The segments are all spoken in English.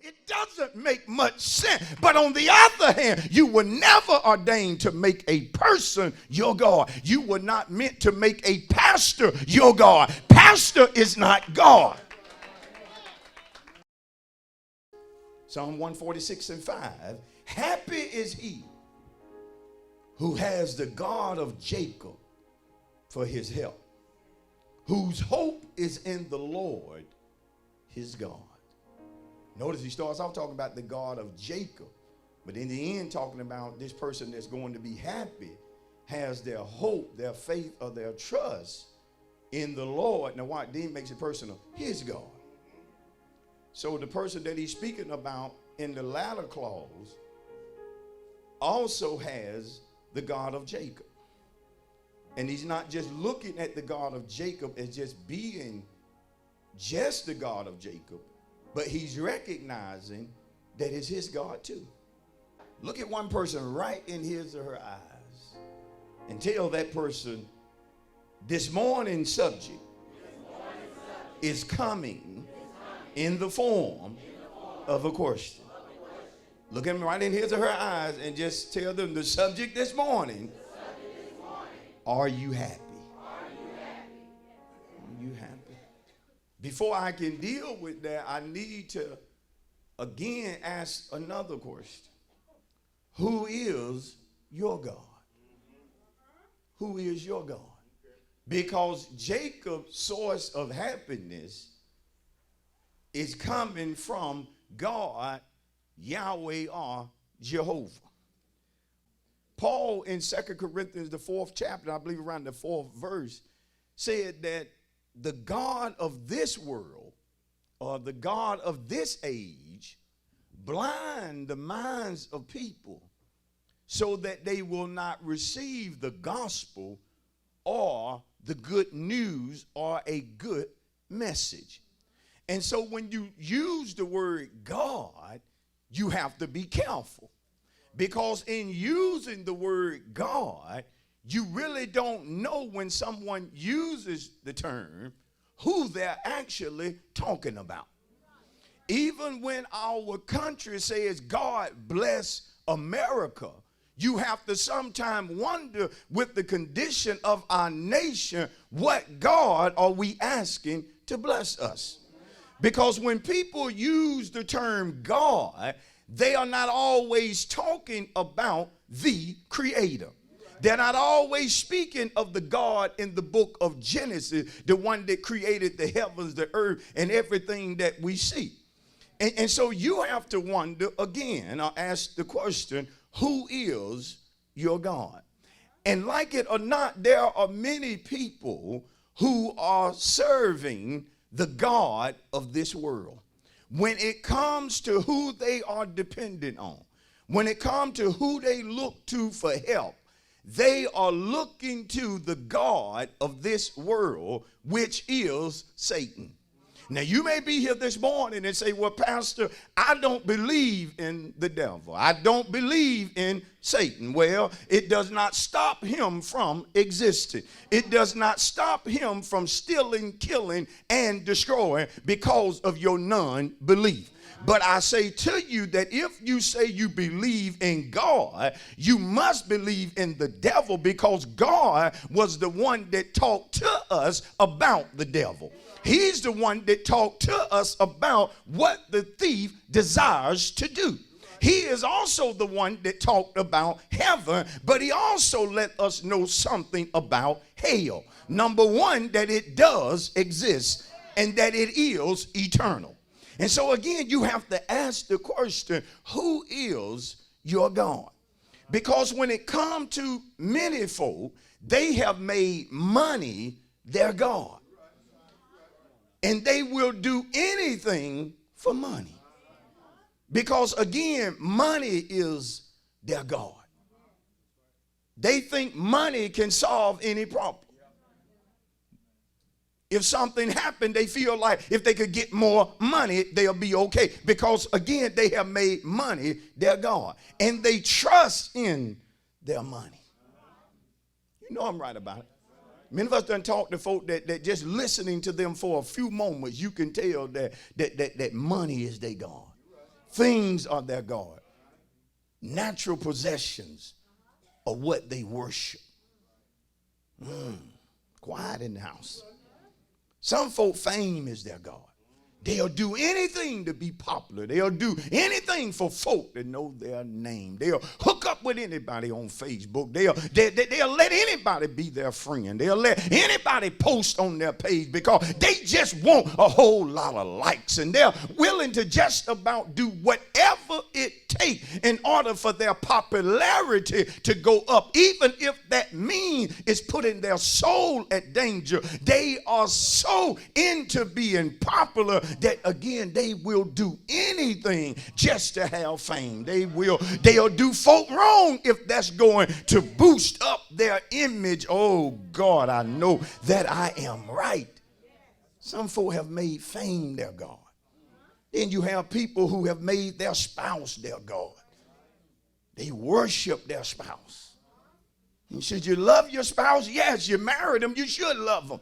It doesn't make much sense. But on the other hand, you were never ordained to make a person your God. You were not meant to make a pastor your God. Pastor is not God. Psalm 146:5. Happy is he who has the God of Jacob for his help, whose hope is in the Lord his God. Notice he starts off talking about the God of Jacob, but in the end talking about this person that's going to be happy has their hope, their faith, or their trust in the Lord. Now what then makes it personal? His God. So the person that he's speaking about in the latter clause also has the God of Jacob. And he's not just looking at the God of Jacob as just being just the God of Jacob, but he's recognizing that it's his God too. Look at one person right in his or her eyes and tell that person, this morning's subject is coming in the form of a question. Look at him right in his or her eyes and just tell them the subject this morning. Are you happy? Are you happy? Before I can deal with that, I need to again ask another question. Who is your God? Who is your God? Because Jacob's source of happiness is coming from God, Yahweh, or Jehovah. Paul in 2 Corinthians, the 4th chapter, I believe around the 4th verse, said that the God of this world, or the God of this age, blind the minds of people so that they will not receive the gospel or the good news or a good message. And so when you use the word God, you have to be careful, because in using the word God, you really don't know when someone uses the term who they're actually talking about. Even when our country says God bless America, you have to sometimes wonder with the condition of our nation, what God are we asking to bless us? Because when people use the term God, they are not always talking about the Creator. They're not always speaking of the God in the book of Genesis, the one that created the heavens, the earth, and everything that we see. And so you have to wonder again, or ask the question, who is your God? And like it or not, there are many people who are serving the God of this world. When it comes to who they are dependent on, when it comes to who they look to for help, they are looking to the God of this world, which is Satan. Now, you may be here this morning and say, well, Pastor, I don't believe in the devil. I don't believe in Satan. Well, it does not stop him from existing. It does not stop him from stealing, killing, and destroying because of your non-belief. But I say to you that if you say you believe in God, you must believe in the devil, because God was the one that talked to us about the devil. He's the one that talked to us about what the thief desires to do. He is also the one that talked about heaven, but he also let us know something about hell. Number one, that it does exist and that it is eternal. And so again, you have to ask the question, who is your God? Because when it comes to many folk, they have made money their God. And they will do anything for money. Because again, money is their God. They think money can solve any problem. If something happened, they feel like if they could get more money, they'll be okay. Because again, they have made money their God. And they trust in their money. You know I'm right about it. Many of us done talk to folk that just listening to them for a few moments, you can tell that money is their God. Things are their God. Natural possessions are what they worship. Quiet in the house. Some folk, fame is their God. They'll do anything to be popular. They'll do anything for folk to know their name. They'll hook up with anybody on Facebook. They'll let anybody be their friend. They'll let anybody post on their page because they just want a whole lot of likes. And they're willing to just about do whatever it takes in order for their popularity to go up. Even if that means it's putting their soul at danger. They are so into being popular that again they will do anything just to have fame. They'll do folk wrong if that's going to boost up their image. Oh God, I know that I am right. Some folk have made fame their God. Then you have people who have made their spouse their God. They worship their spouse. And should you love your spouse? Yes, you married them, you should love them.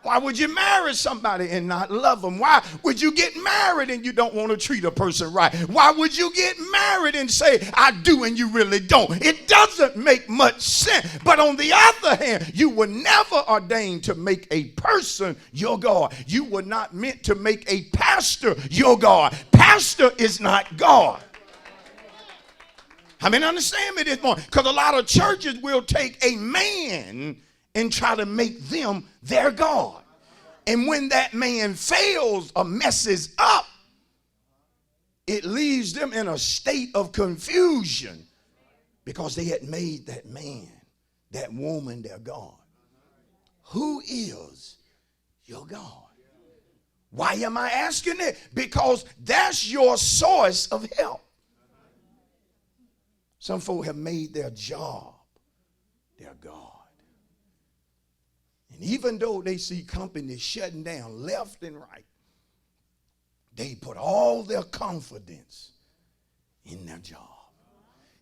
Why would you marry somebody and not love them? Why would you get married and you don't want to treat a person right? Why would you get married and say, I do, and you really don't? It doesn't make much sense. But on the other hand, you were never ordained to make a person your God. You were not meant to make a pastor your God. Pastor is not God. I mean, understand me this morning, because a lot of churches will take a man and try to make them their God. And when that man fails or messes up, it leaves them in a state of confusion because they had made that man, that woman their God. Who is your God? Why am I asking it? Because that's your source of help. Some folk have made their job their God. And even though they see companies shutting down left and right, they put all their confidence in their job.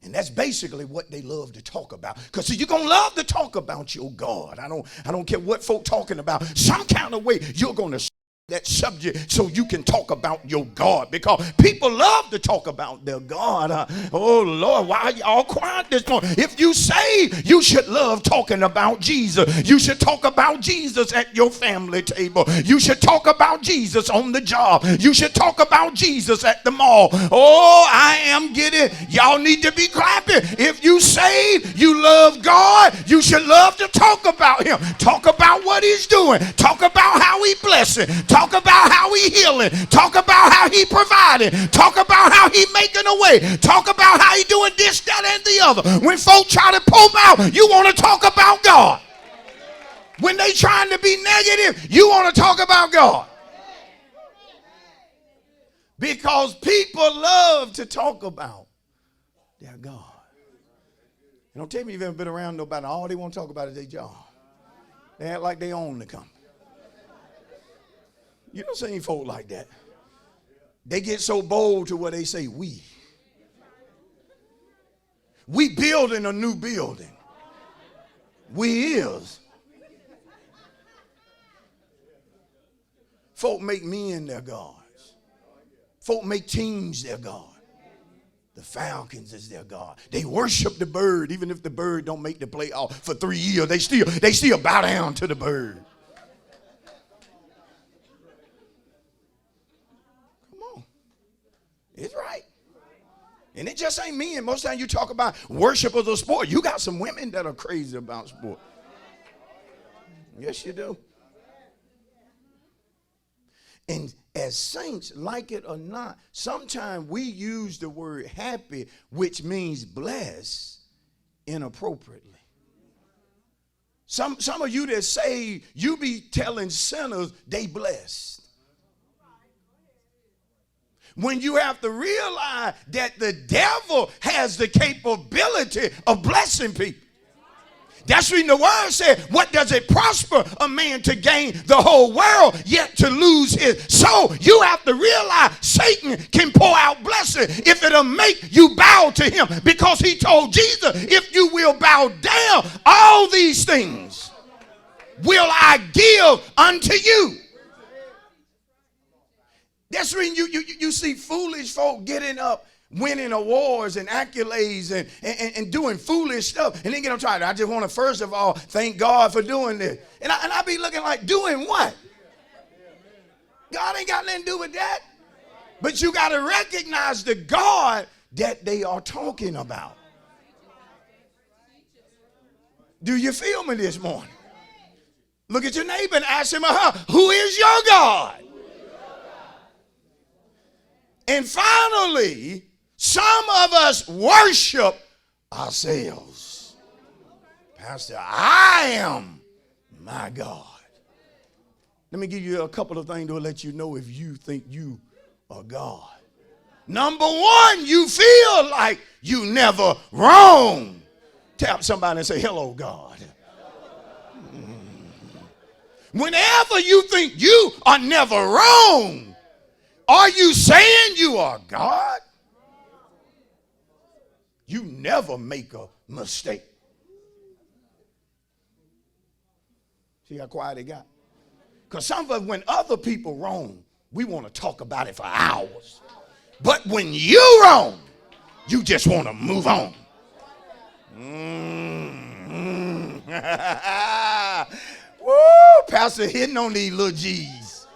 And that's basically what they love to talk about. Because you're going to love to talk about your God. I don't care what folk talking about. Some kind of way you're going to that subject so you can talk about your God, because people love to talk about their God. Oh Lord, why are y'all quiet this morning? If you say you should love talking about Jesus, you should talk about Jesus at your family table. You should talk about Jesus on the job. You should talk about Jesus at the mall. Oh, I am getting, y'all need to be clapping. If you say you love God, you should love to talk about him. Talk about what he's doing. Talk about how he blessing. Talk about how he healing. Talk about how he providing. Talk about how he making a way. Talk about how he doing this, that, and the other. When folks try to pull out, you want to talk about God. When they trying to be negative, you want to talk about God. Because people love to talk about their God. And don't tell me you've ever been around nobody, all they want to talk about is their job. They act like they own the company. You don't see any folk like that. They get so bold to where they say, we building a new building. We is. Folk make men their gods. Folk make teams their God. The Falcons is their God. They worship the bird, even if the bird don't make the playoff for 3 years. They still bow down to the bird. It's right. And it just ain't men. Most times you talk about worshipers of sport, you got some women that are crazy about sport. Yes, you do. And as saints, like it or not, sometimes we use the word happy, which means blessed, inappropriately. Some of you that say you be telling sinners they blessed. When you have to realize that the devil has the capability of blessing people. That's when the word said, what does it prosper a man to gain the whole world yet to lose his soul? You have to realize Satan can pour out blessing if it'll make you bow to him, because he told Jesus, if you will bow down, all these things will I give unto you. That's the reason you see foolish folk getting up, winning awards and accolades and doing foolish stuff. And then get them trying. I just want to first of all thank God for doing this. And I be looking like, doing what? God ain't got nothing to do with that. But you got to recognize the God that they are talking about. Do you feel me this morning? Look at your neighbor and ask him or her, who is your God? And finally, some of us worship ourselves. Pastor, I am my God. Let me give you a couple of things to let you know if you think you are God. Number one, you feel like you never wrong. Tap somebody and say, hello, God. Whenever you think you are never wrong, are you saying you are God? You never make a mistake. See how quiet it got? Because some of us, when other people wrong, we want to talk about it for hours. But when you wrong, you just want to move on. Woo, Pastor hitting on these little G's.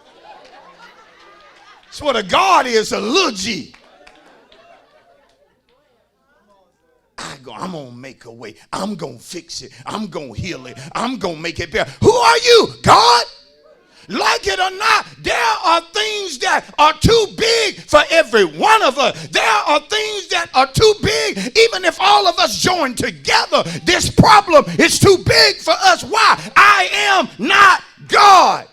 That's what a God is, a little G. I'm going to make a way. I'm going to fix it. I'm going to heal it. I'm going to make it better. Who are you, God? Like it or not, there are things that are too big for every one of us. There are things that are too big, even if all of us join together. This problem is too big for us. Why? I am not God.